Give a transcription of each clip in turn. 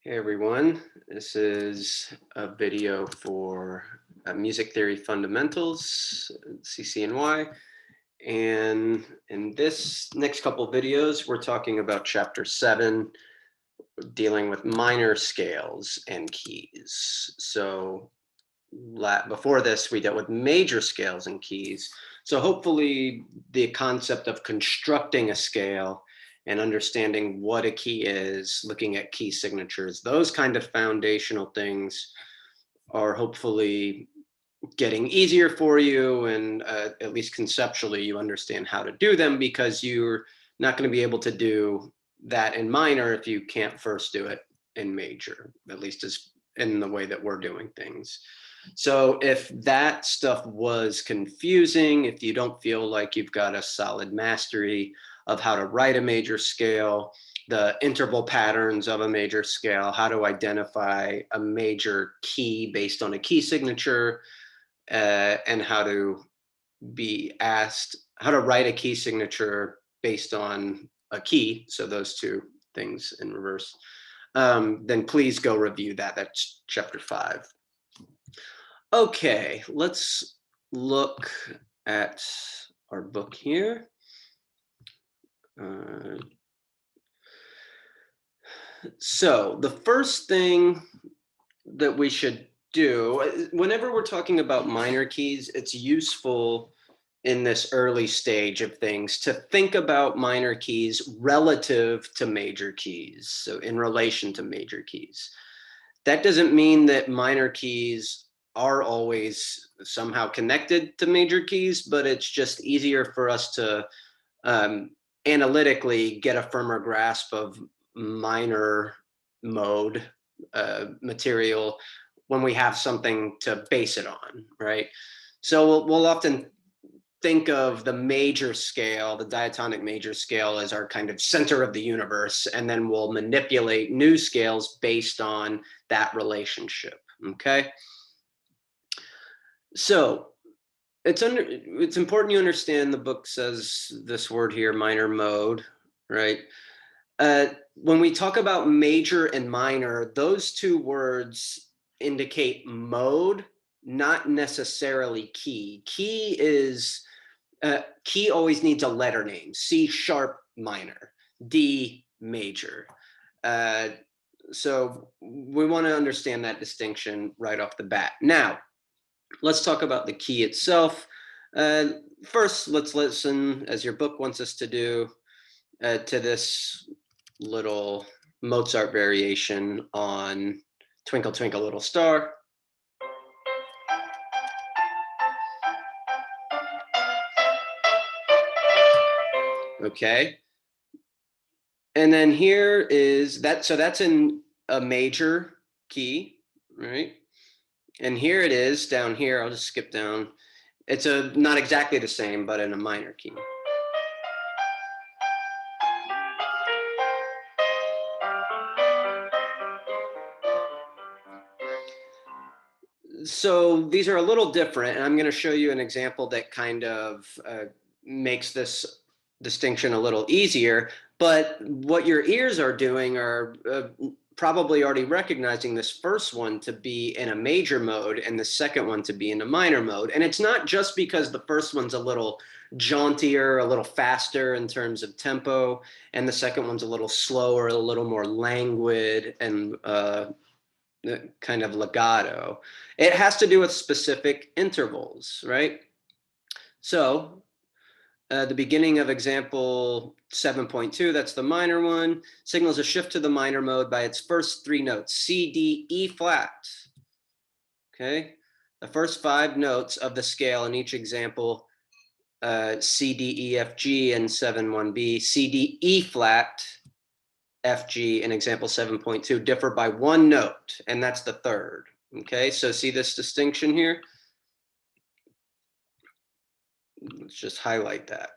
Hey everyone, this is a video for Music Theory Fundamentals, CCNY. And in this next couple of videos, we're talking about Chapter 7, dealing with minor scales and keys. So before this, we dealt with major scales and keys. So hopefully the concept of constructing a scale and understanding what a key is, looking at key signatures, those kind of foundational things are hopefully getting easier for you. And at least conceptually, you understand how to do them, because you're not going to be able to do that in minor if you can't first do it in major, at least as in the way that we're doing things. So if that stuff was confusing, if you don't feel like you've got a solid mastery of how to write a major scale, the interval patterns of a major scale, how to identify a major key based on a key signature, and how to be asked how to write a key signature based on a key, so those two things in reverse, then please go review that. That's chapter 5. Okay, let's look at our book here. So the first thing that we should do, whenever we're talking about minor keys, it's useful in this early stage of things to think about minor keys relative to major keys, so in relation to major keys. That doesn't mean that minor keys are always somehow connected to major keys, but it's just easier for us to analytically get a firmer grasp of minor mode material when we have something to base it on, right? So we'll often think of the major scale, the diatonic major scale, as our kind of center of the universe, and then we'll manipulate new scales based on that relationship, okay? So it's important you understand the book says this word here, minor mode, right? When we talk about major and minor, those two words indicate mode, not necessarily key. Key always needs a letter name: C sharp minor, D major. So we want to understand that distinction right off the bat. Now, let's talk about the key itself. First, let's listen, as your book wants us to do, to this little Mozart variation on Twinkle Twinkle Little Star. Okay. And then here is that, so that's in a major key, right? And here it is down here. I'll just skip down. It's not exactly the same, but in a minor key. So these are a little different, and I'm going to show you an example that kind of makes this distinction a little easier. But what your ears are doing are probably already recognizing this first one to be in a major mode and the second one to be in a minor mode. And it's not just because the first one's a little jauntier, a little faster in terms of tempo, and the second one's a little slower, a little more languid and kind of legato. It has to do with specific intervals, right? So the beginning of example 7.2, that's the minor one, signals a shift to the minor mode by its first three notes, C, D, E flat. Okay, the first 5 notes of the scale in each example, C, D, E, F, G in 7.1b, C, D, E flat, F, G in example 7.2 differ by 1 note, and that's the third. Okay, so see this distinction here? Let's just highlight that.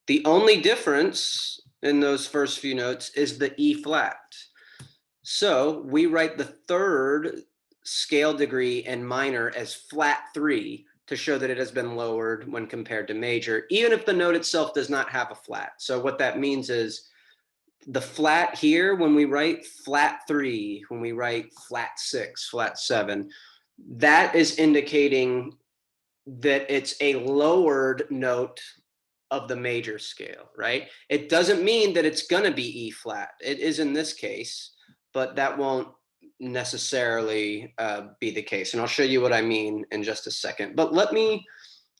The only difference in those first few notes is the E flat. So we write the third scale degree in minor as flat 3 to show that it has been lowered when compared to major, even if the note itself does not have a flat. So what that means is the flat here, when we write flat 3, when we write flat 6, flat 7, that is indicating that it's a lowered note of the major scale, right? It doesn't mean that it's going to be E flat. It is in this case, but that won't necessarily be the case. And I'll show you what I mean in just a second. But let me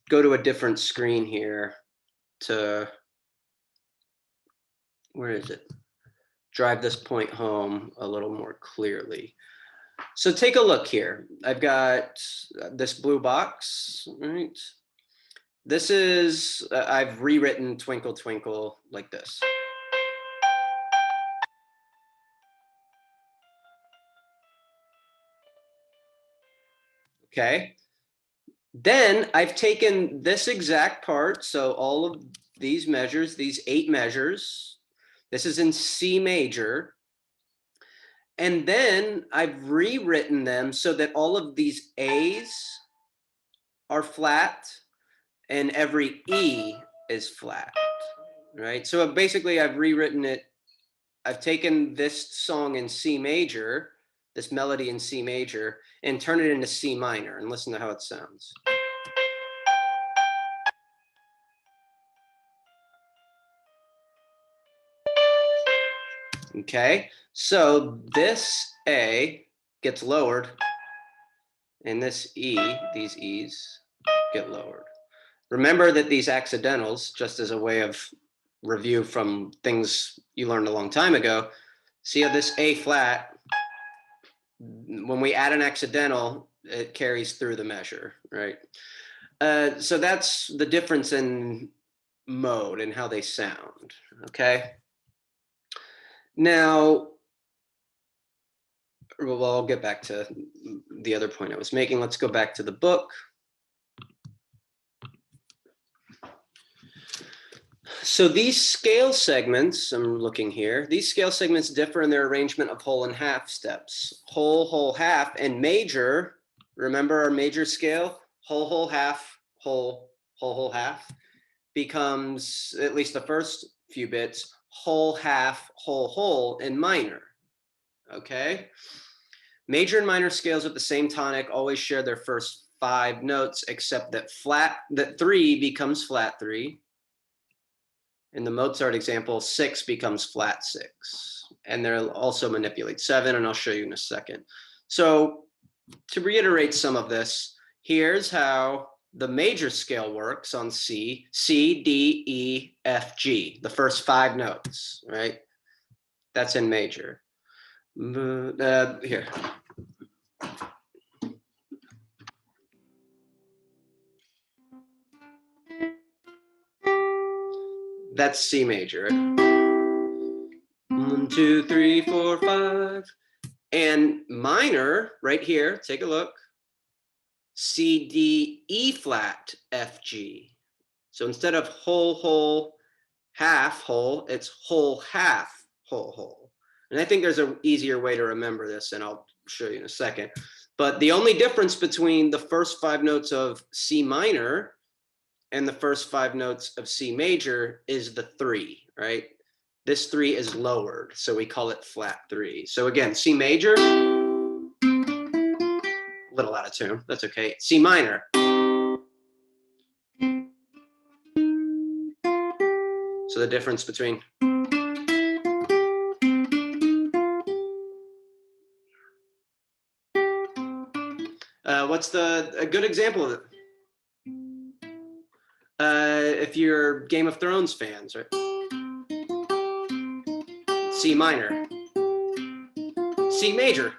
go to a different screen here to, where is it? Drive this point home a little more clearly. So take a look here. I've got this blue box, right? This is, I've rewritten Twinkle Twinkle like this. Okay. Then I've taken this exact part, so all of these measures, these 8 measures, this is in C major, and then I've rewritten them so that all of these A's are flat and every E is flat, right? So basically I've rewritten it, I've taken this song in C major, this melody in C major, and turned it into C minor, and listen to how it sounds. Okay, so this A gets lowered, and this E, these E's, get lowered. Remember that these accidentals, just as a way of review from things you learned a long time ago, see how this A flat, when we add an accidental, it carries through the measure, right? So that's the difference in mode and how they sound, okay? Now, well, I'll get back to the other point I was making. Let's go back to the book. So these scale segments, I'm looking here, these scale segments differ in their arrangement of whole and half steps. Whole, whole, half, and major, remember our major scale? Whole, whole, half, whole, whole, whole, half, becomes, at least the first few bits, whole, half, whole, whole in minor, okay? Major and minor scales with the same tonic always share their first 5 notes, except that 3 becomes flat 3. In the Mozart example, 6 becomes flat 6. And they'll also manipulate 7, and I'll show you in a second. So to reiterate some of this, here's how the major scale works on C, C, D, E, F, G, the first 5 notes, right? That's in major. Here. That's C major. 1, 2, 3, 4, 5. And minor, right here, take a look. C, D, E flat, F, G. So instead of whole, whole, half, whole, it's whole, half, whole, whole. And I think there's an easier way to remember this, and I'll show you in a second. But the only difference between the first 5 notes of C minor and the first 5 notes of C major is the 3, right? This 3 is lowered, so we call it flat 3. So again, C major, little out of tune, that's okay. C minor. So the difference between what's a good example of it? If you're Game of Thrones fans, right? C minor, C major,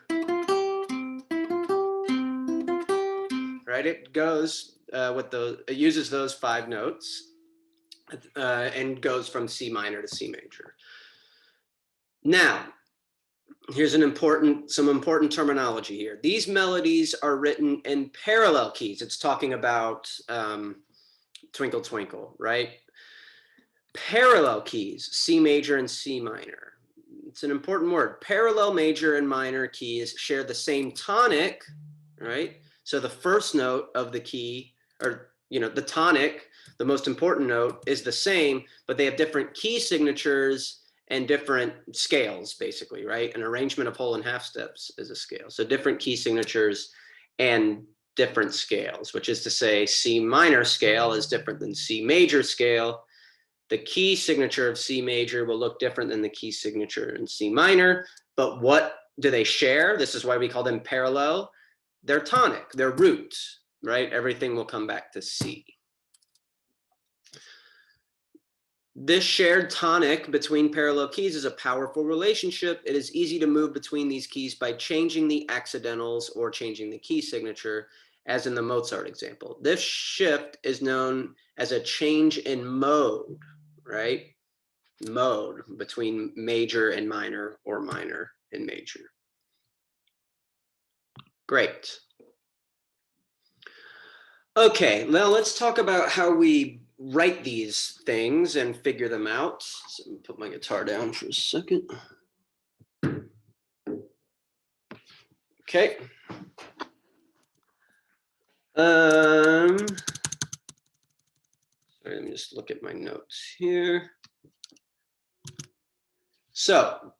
right? It goes with those, it uses those 5 notes and goes from C minor to C major. Now, here's some important terminology here. These melodies are written in parallel keys. It's talking about Twinkle Twinkle, right? Parallel keys, C major and C minor. It's an important word. Parallel major and minor keys share the same tonic, right? So the first note of the key, or the tonic, the most important note, is the same, but they have different key signatures and different scales, basically, right? An arrangement of whole and half steps is a scale. So different key signatures and different scales, which is to say C minor scale is different than C major scale. The key signature of C major will look different than the key signature in C minor, but what do they share? This is why we call them parallel. They're tonic, they're roots, right? Everything will come back to C. This shared tonic between parallel keys is a powerful relationship. It is easy to move between these keys by changing the accidentals or changing the key signature, as in the Mozart example. This shift is known as a change in mode, right? Mode between major and minor or minor and major. Great. Okay, now let's talk about how we write these things and figure them out. So let me put my guitar down for a second. Okay. Sorry, let me just look at my notes here. So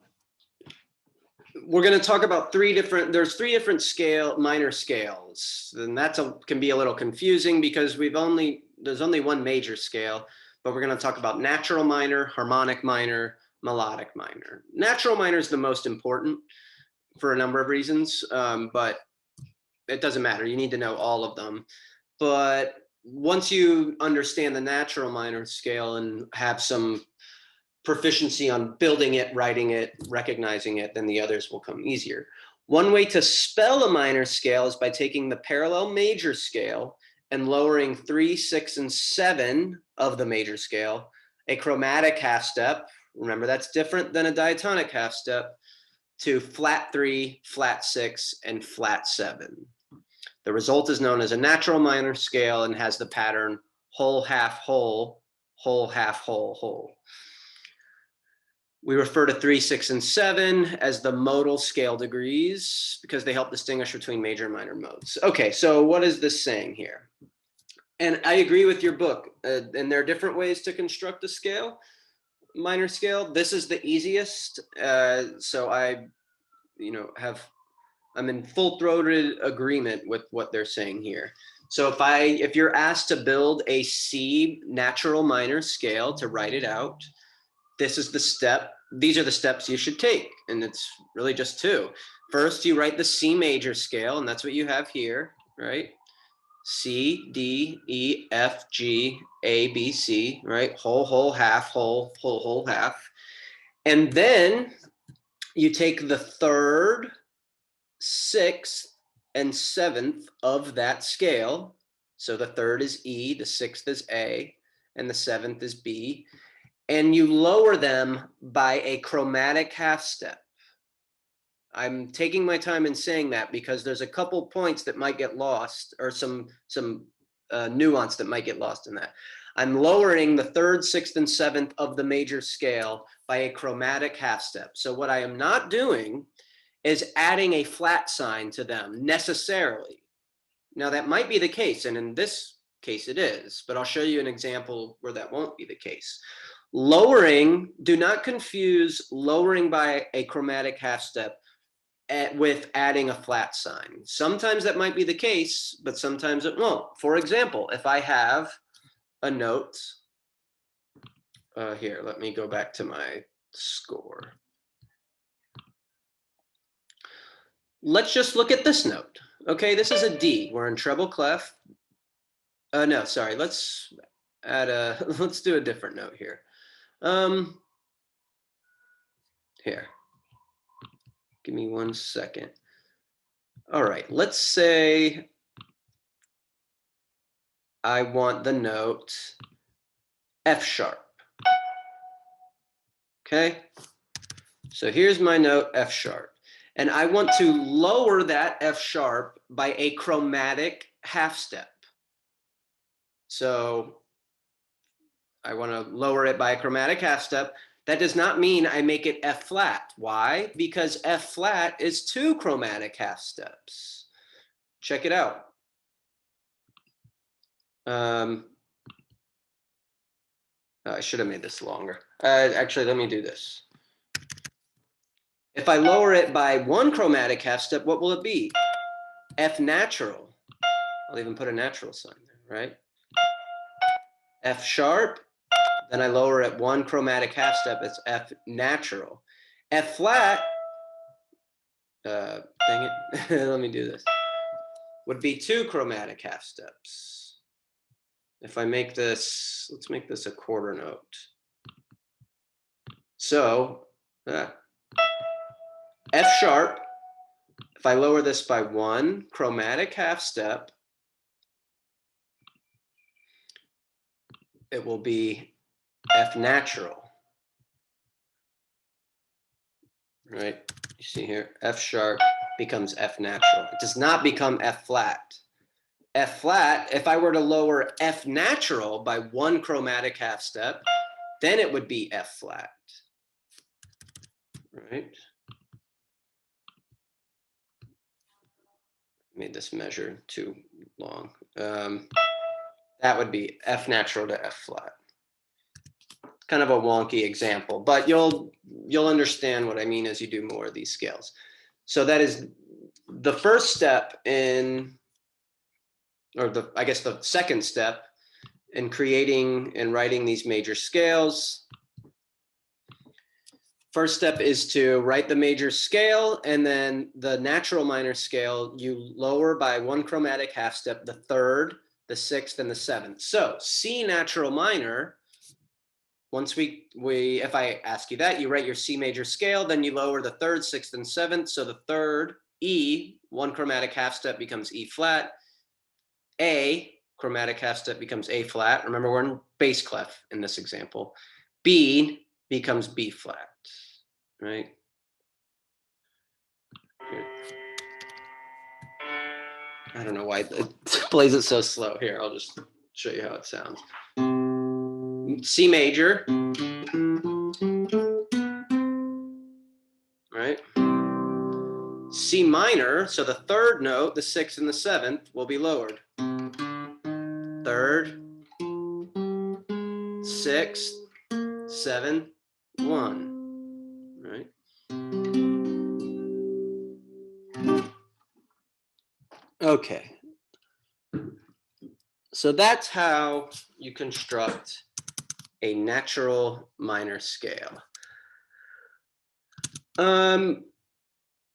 we're going to talk about there's three different minor scales, and can be a little confusing because there's only one major scale, but we're going to talk about natural minor, harmonic minor, melodic minor. Natural minor is the most important for a number of reasons, but it doesn't matter. You need to know all of them. But once you understand the natural minor scale and have some proficiency on building it, writing it, recognizing it, then the others will come easier. One way to spell a minor scale is by taking the parallel major scale and lowering 3, 6, and 7 of the major scale, a chromatic half step, remember that's different than a diatonic half step, to flat 3, flat 6, and flat 7. The result is known as a natural minor scale and has the pattern whole, half, whole, whole, half, whole, whole. We refer to 3, 6, and 7 as the modal scale degrees because they help distinguish between major and minor modes. Okay, so what is this saying here? And I agree with your book, and there are different ways to construct a scale, minor scale. This is the easiest, so I'm in full-throated agreement with what they're saying here. So if you're asked to build a C natural minor scale to write it out, this is the step. These are the steps you should take, and it's really just two. First, you write the C major scale, and that's what you have here, right? C, D, E, F, G, A, B, C, right? Whole, whole, half, whole, whole, whole, half. And then you take the third, 6th, and 7th of that scale. So the third is E, the 6th is A, and the 7th is B. And you lower them by a chromatic half step. I'm taking my time in saying that because there's a couple points that might get lost, or some nuance that might get lost in that. I'm lowering the 3rd, 6th, and 7th of the major scale by a chromatic half step. So what I am not doing is adding a flat sign to them necessarily. Now that might be the case, and in this case it is, but I'll show you an example where that won't be the case. Lowering, do not confuse lowering by a chromatic half step with adding a flat sign. Sometimes that might be the case, but sometimes it won't. For example, if I have a note, here, let me go back to my score. Let's just look at this note. Okay, this is a D. We're in treble clef. No, sorry. Let's do a different note here. Here. Give me 1 second. All right, let's say I want the note F sharp. Okay, so here's my note F sharp. And I want to lower that F sharp by a chromatic half step. So I want to lower it by a chromatic half step. That does not mean I make it F flat. Why? Because F flat is 2 chromatic half steps. Check it out. I should have made this longer. Actually, let me do this. If I lower it by one chromatic half step, what will it be? F natural. I'll even put a natural sign there, right? F sharp, then I lower it one chromatic half step, it's F natural. F flat, dang it, let me do this, would be two chromatic half steps. If I make this, let's make this a quarter note. So, F sharp, if I lower this by one chromatic half step, it will be F natural. Right? You see here, F sharp becomes F natural. It does not become F flat. F flat, if I were to lower F natural by one chromatic half step, then it would be F flat. Right? Made this measure too long. That would be F natural to F flat. Kind of a wonky example, but you'll understand what I mean as you do more of these scales. So that is the first step in, or I guess the second step in creating and writing these major scales. First step is to write the major scale, and then the natural minor scale, you lower by one chromatic half step, the third, the sixth, and the seventh. So C natural minor, once if I ask you that, you write your C major scale, then you lower the third, sixth, and seventh. So the third, E, one chromatic half step becomes E flat. A, chromatic half step becomes A flat. Remember, we're in bass clef in this example. B becomes B flat, right? Here. I don't know why it plays it so slow. Here, I'll just show you how it sounds. C major, right? C minor, so the third note, the sixth and the seventh, will be lowered. Third, sixth, seven, one, right? Okay. So that's how you construct a natural minor scale.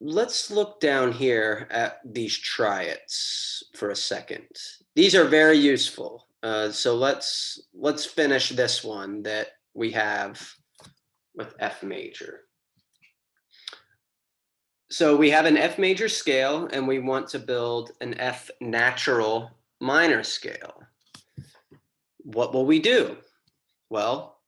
Let's look down here at these triads for a second. These are very useful. So let's finish this one that we have with F major. So we have an F major scale, and we want to build an F natural minor scale. What will we do? Well,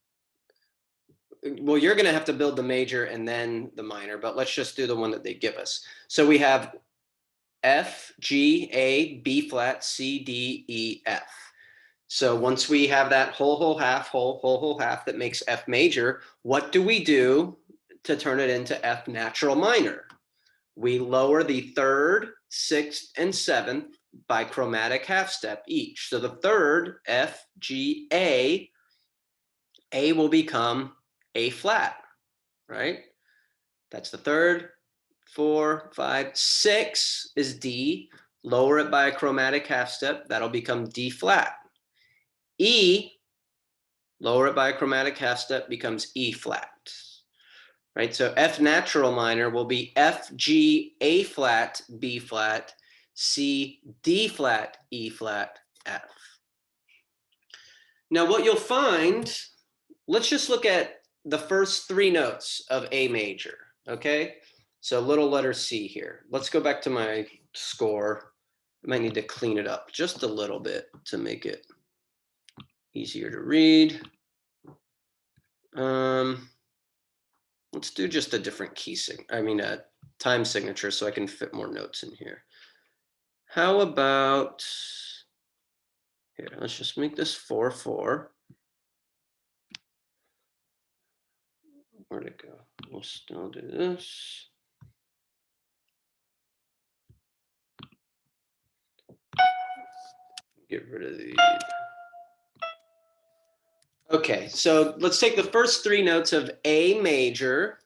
you're going to have to build the major and then the minor, but let's just do the one that they give us. So we have F, G, A, B flat, C, D, E, F. So once we have that whole half, whole half that makes F major, what do we do to turn it into F natural minor? We lower the third, sixth, and seventh by chromatic half step each. So the third, F, G, A will become A flat, right? That's the third, 4, 5, 6 is D. Lower it by a chromatic half step, that'll become D flat. E, lower it by a chromatic half step, becomes E flat. Right, so F natural minor will be F, G, A flat, B flat, C, D flat, E flat, F. Now what you'll find, let's just look at the first three notes of A major, okay? So little letter C here. Let's go back to my score. I might need to clean it up just a little bit to make it easier to read. Let's do just a different key a time signature so I can fit more notes in here. How about, here, let's just make this 4/4. Where'd it go? We'll still do this. Get rid of the. Okay, so let's take the first three notes of A major.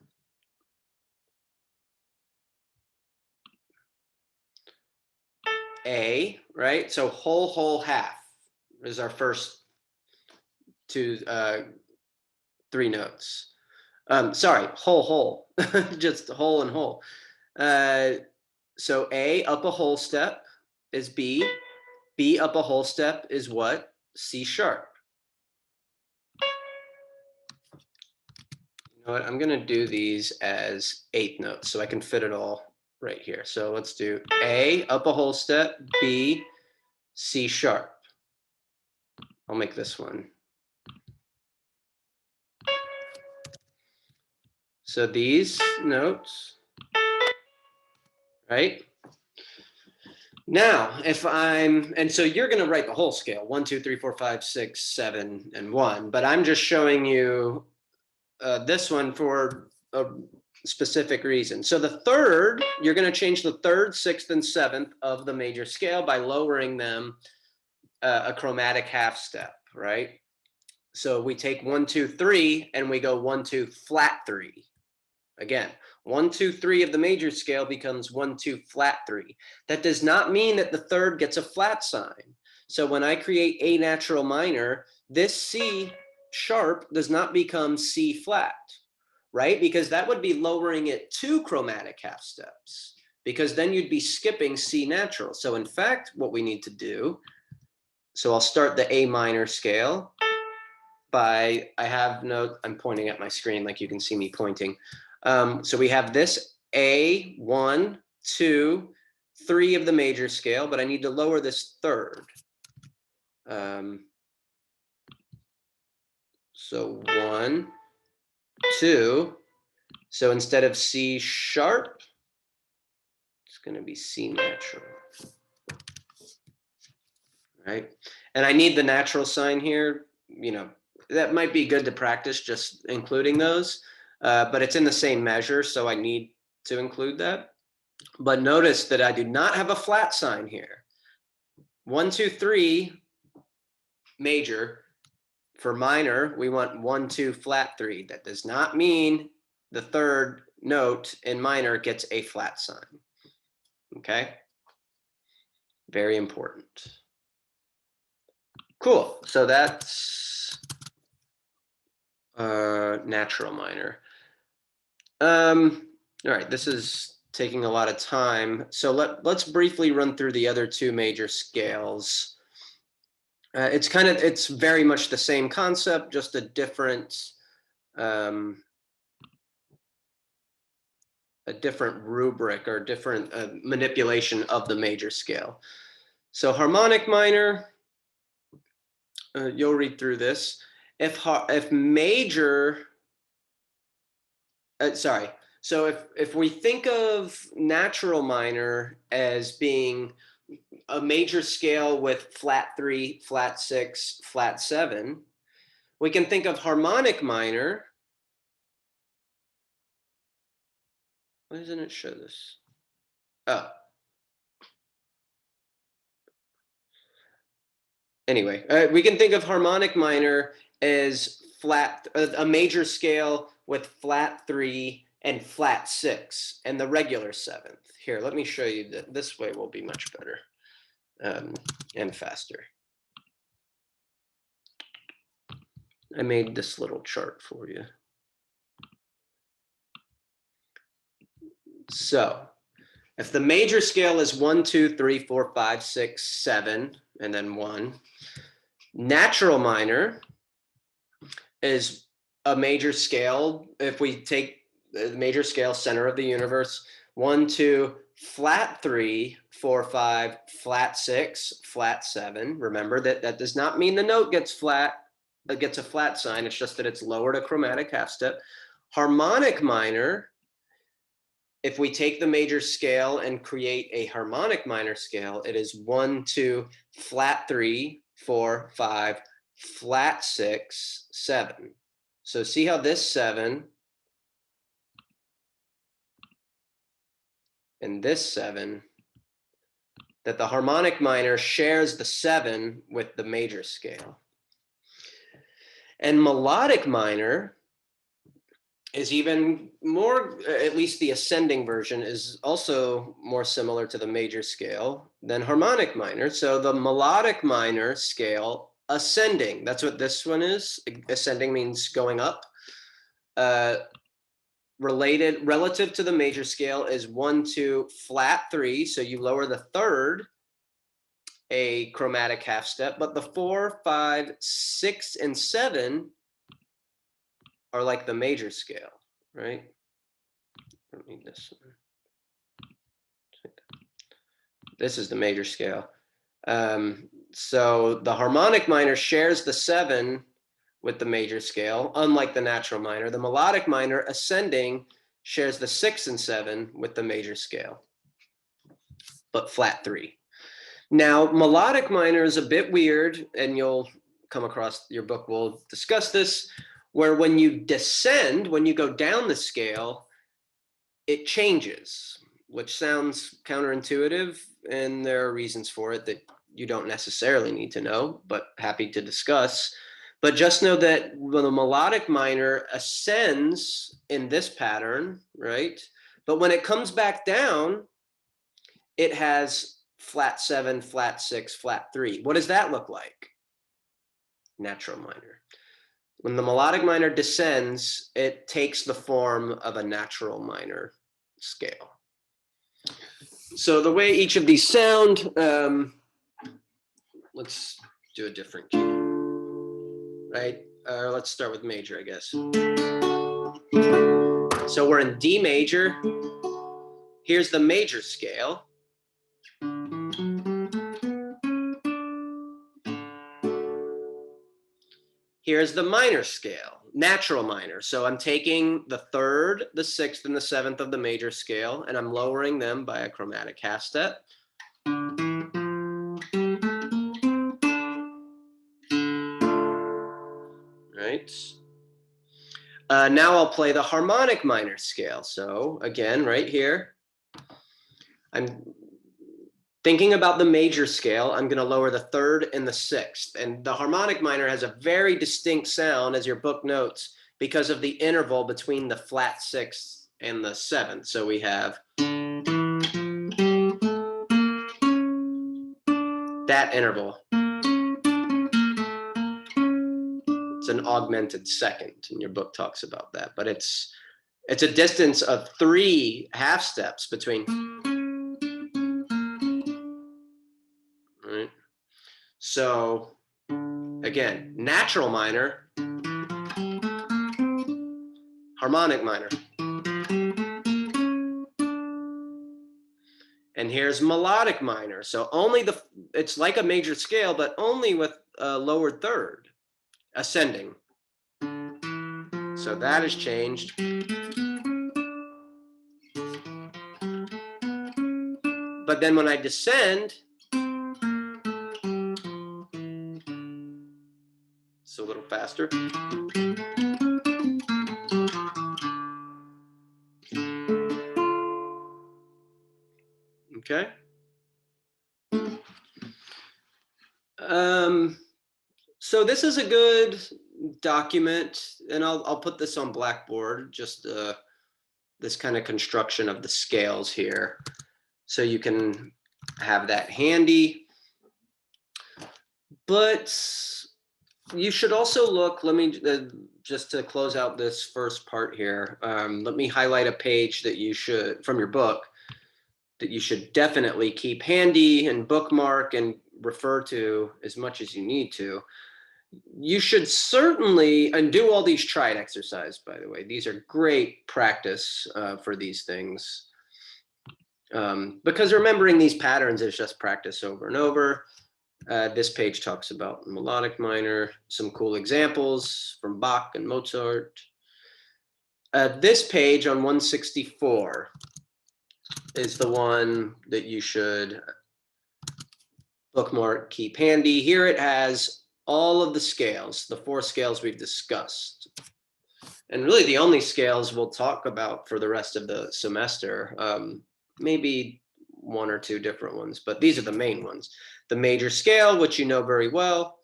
A, right? So whole, half is our first two, three notes. Sorry, whole, just whole and whole. So A up a whole step is B. B up a whole step is what? C sharp. You know what? I'm going to do these as eighth notes so I can fit it all right here. So let's do A up a whole step, B, C sharp. I'll make this one. So these notes, right? Now, if I'm, and so you're going to write the whole scale, 1, 2, 3, 4, 5, 6, 7, and 1, but I'm just showing you this one for a specific reason. So the third, you're going to change the third, sixth, and seventh of the major scale by lowering them a chromatic half step, right? So we take 1, 2, 3, and we go 1, 2, flat 3. Again, 1, 2, 3 of the major scale becomes 1, 2, flat 3. That does not mean that the third gets a flat sign. So when I create A natural minor, this C sharp does not become C flat, right? Because that would be lowering it 2 chromatic half steps, because then you'd be skipping C natural. So in fact, what we need to do, so I'll start the A minor scale by, I have note, I'm pointing at my screen like you can see me pointing. So we have this A, 1, 2, 3 of the major scale, but I need to lower this third. So 1, 2. So instead of C sharp, it's going to be C natural. Right? And I need the natural sign here. You know, that might be good to practice, just including those. But it's in the same measure, so I need to include that. But notice that I do not have a flat sign here. 1, 2, 3 major. For minor, we want 1, 2 flat 3. That does not mean the third note in minor gets a flat sign. Okay? Very important. Cool. So that's natural minor. All right, this is taking a lot of time. So let's briefly run through the other two major scales. It's very much the same concept, just a different rubric or different manipulation of the major scale. So harmonic minor, you'll read through this. If major, sorry. So if we think of natural minor as being a major scale with flat 3, flat 6, flat 7, we can think of harmonic minor. Why doesn't it show this? Oh. Anyway, we can think of harmonic minor as flat, a major scale with flat 3 and flat 6 and the regular 7th. Here, let me show you that. This way will be much better and faster. I made this little chart for you. So if the major scale is 1, 2, 3, 4, 5, 6, 7, and then 1, natural minor is a major scale. If we take the major scale, center of the universe, 1, 2, flat 3, 4, 5, flat 6, flat 7. Remember that does not mean the note gets flat, it gets a flat sign. It's just that it's lowered a chromatic half step. Harmonic minor, if we take the major scale and create a harmonic minor scale, it is 1, 2, flat 3, 4, 5, flat 6, 7. So see how this 7 and this 7, that the harmonic minor shares the 7 with the major scale. And melodic minor is even more, at least the ascending version is also more similar to the major scale than harmonic minor. So the melodic minor scale ascending, that's what this one is. Ascending means going up. Relative to the major scale is 1, 2, flat 3. So you lower the third a chromatic half step, but the 4, 5, 6, and 7 are like the major scale, right? I don't need this one. This is the major scale. So the harmonic minor shares the 7 with the major scale, unlike the natural minor. The melodic minor ascending shares the 6 and 7 with the major scale, but flat 3. Now, melodic minor is a bit weird, and you'll come across, your book will discuss this, where when you descend, when you go down the scale, it changes, which sounds counterintuitive, and there are reasons for it that you don't necessarily need to know, but happy to discuss. But just know that when the melodic minor ascends in this pattern, right? But when it comes back down, it has flat 7, flat 6, flat 3. What does that look like? Natural minor. When the melodic minor descends, it takes the form of a natural minor scale. So the way each of these sound, let's do a different key, right? Let's start with major, I guess. So we're in D major. Here's the major scale. Here's the minor scale, natural minor. So I'm taking the 3rd, the 6th, and the 7th of the major scale, and I'm lowering them by a chromatic half step. Right. Now I'll play the harmonic minor scale. So again, right here, I'm thinking about the major scale. I'm going to lower the 3rd and the 6th. And the harmonic minor has a very distinct sound, as your book notes, because of the interval between the flat 6th and the 7th. So we have that interval. It's an augmented second, and your book talks about that. But it's a distance of 3 half steps between. Right. So again, natural minor, harmonic minor. And here's melodic minor. So only it's like a major scale, but only with a lowered 3rd, ascending. So that has changed. But then when I descend, it's a little faster. Okay. So this is a good document, and I'll put this on Blackboard, just this kind of construction of the scales here, so you can have that handy. But you should also look, let me, just to close out this first part here, let me highlight a page that you should, from your book, that you should definitely keep handy and bookmark and refer to as much as you need to. You should certainly, and do all these triad exercises, by the way. These are great practice for these things. Because remembering these patterns is just practice over and over. This page talks about melodic minor, some cool examples from Bach and Mozart. This page on 164 is the one that you should bookmark, keep handy. Here it has all of the scales, the 4 scales we've discussed. And really the only scales we'll talk about for the rest of the semester, maybe 1 or 2 different ones, but these are the main ones. The major scale, which you know very well,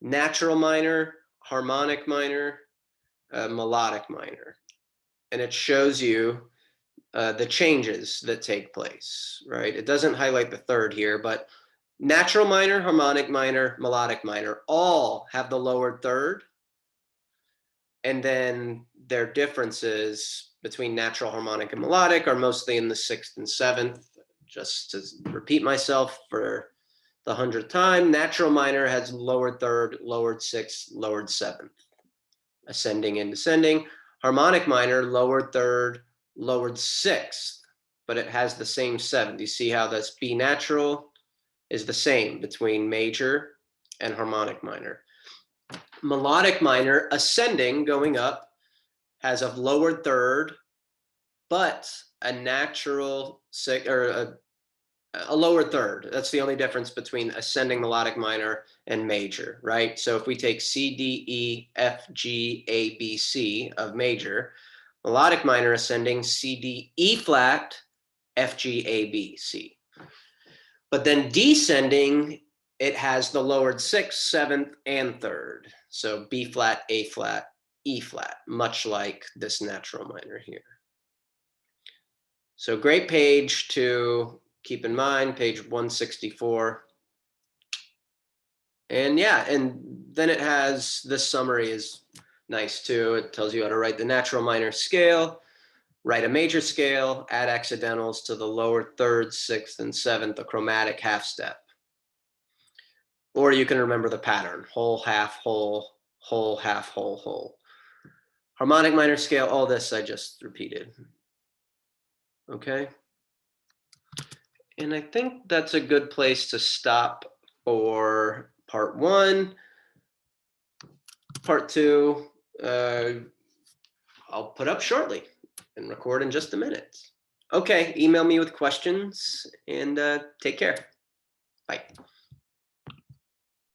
natural minor, harmonic minor, melodic minor. and it shows you the changes that take place, right? It doesn't highlight the third here, but natural minor, harmonic minor, melodic minor all have the lowered third, and then their differences between natural, harmonic, and melodic are mostly in the sixth and seventh. Just to repeat myself for the 100th time, natural minor has lowered third, lowered sixth, lowered seventh, ascending and descending. Harmonic minor, lowered third, lowered sixth, but it has the same seventh. You see how this B natural is the same between major and harmonic minor. Melodic minor, ascending, going up, has a lowered third, but a natural sixth, or a lower third. That's the only difference between ascending melodic minor and major, right? So if we take C, D, E, F, G, A, B, C of major, melodic minor ascending C, D, E flat, F, G, A, B, C. But then descending, it has the lowered sixth, seventh, and third. So B flat, A flat, E flat, much like this natural minor here. So great page to keep in mind, page 164. And yeah, and then it has, this summary is nice too. It tells you how to write the natural minor scale, write a major scale, add accidentals to the lower third, sixth, and seventh, a chromatic half step. Or you can remember the pattern, whole, half, whole, whole, half, whole, whole. Harmonic minor scale, all this I just repeated. Okay. And I think that's a good place to stop for part one. Part two, I'll put up shortly and record in just a minute. Okay, email me with questions and take care. Bye.